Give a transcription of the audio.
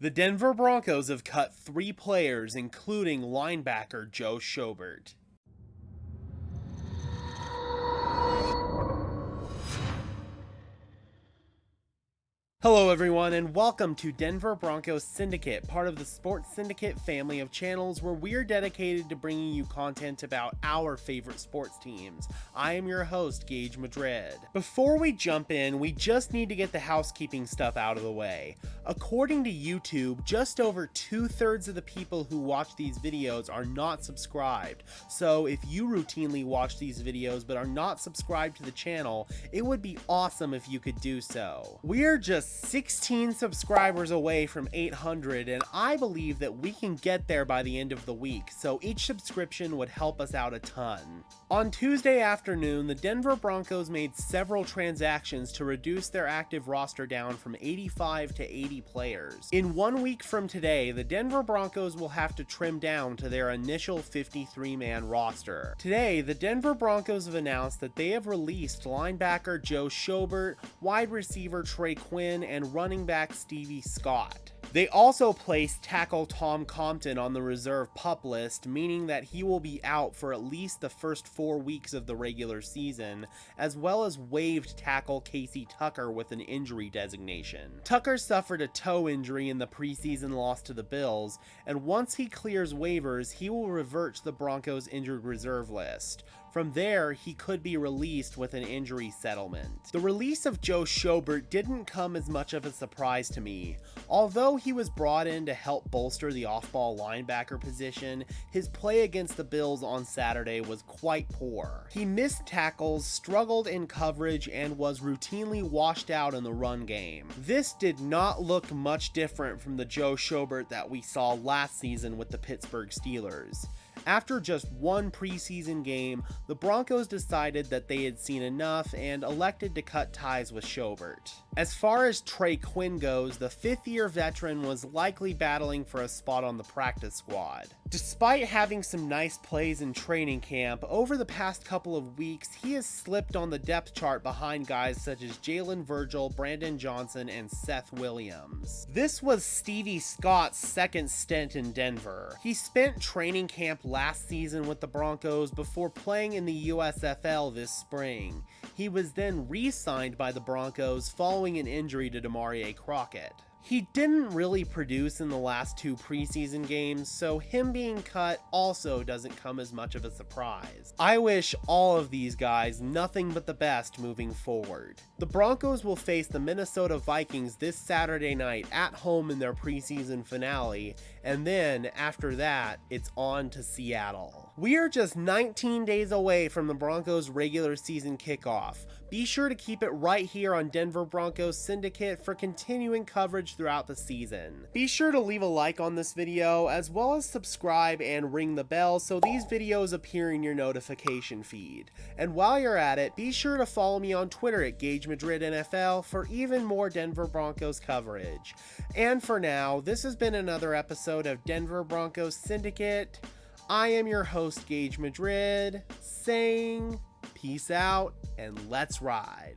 The Denver Broncos have cut 3 players, including linebacker Joe Schobert. Hello everyone, and welcome to Denver Broncos Syndicate, part of the Sports Syndicate family of channels where we're dedicated to bringing you content about our favorite sports teams. I am your host, Gage Madrid. Before we jump in, we just need to get the housekeeping stuff out of the way. According to YouTube, just over 2/3 of the people who watch these videos are not subscribed. So if you routinely watch these videos but are not subscribed to the channel, it would be awesome if you could do so. We're just 16 subscribers away from 800, and I believe that we can get there by the end of the week, so each subscription would help us out a ton. On Tuesday afternoon, the Denver Broncos made several transactions to reduce their active roster down from 85 to 80 players. In 1 week from today, the Denver Broncos will have to trim down to their initial 53-man roster. Today, the Denver Broncos have announced that they have released linebacker Joe Schobert, wide receiver Trey Quinn, and running back Stevie Scott. They also placed tackle Tom Compton on the reserve PUP list, meaning that he will be out for at least the first 4 weeks of the regular season, as well as waived tackle Casey Tucker with an injury designation. Tucker suffered a toe injury in the preseason loss to the Bills, and once he clears waivers, he will revert to the Broncos injured reserve list. From there, he could be released with an injury settlement. The release of Joe Schobert didn't come as much of a surprise to me. Although he was brought in to help bolster the off-ball linebacker position, his play against the Bills on Saturday was quite poor. He missed tackles, struggled in coverage, and was routinely washed out in the run game. This did not look much different from the Joe Schobert that we saw last season with the Pittsburgh Steelers. After just one preseason game, the Broncos decided that they had seen enough and elected to cut ties with Schobert. As far as Trey Quinn goes, the 5th-year veteran was likely battling for a spot on the practice squad. Despite having some nice plays in training camp, over the past couple of weeks, he has slipped on the depth chart behind guys such as Jalen Virgil, Brandon Johnson, and Seth Williams. This was Stevie Scott's second stint in Denver. He spent training camp last season with the Broncos before playing in the USFL this spring. He was then re-signed by the Broncos following an injury to Demarie Crockett. He didn't really produce in the last 2 preseason games, so him being cut also doesn't come as much of a surprise. I wish all of these guys nothing but the best moving forward. The Broncos will face the Minnesota Vikings this Saturday night at home in their preseason finale, and then after that, it's on to Seattle. We are just 19 days away from the Broncos' regular season kickoff. Be sure to keep it right here on Denver Broncos Syndicate for continuing coverage throughout the season. Be sure to leave a like on this video, as well as subscribe and ring the bell so these videos appear in your notification feed. And while you're at it, be sure to follow me on Twitter at Gage Madrid NFL for even more Denver Broncos coverage. And for now, this has been another episode of Denver Broncos Syndicate. I am your host, Gage Madrid, saying peace out and let's ride.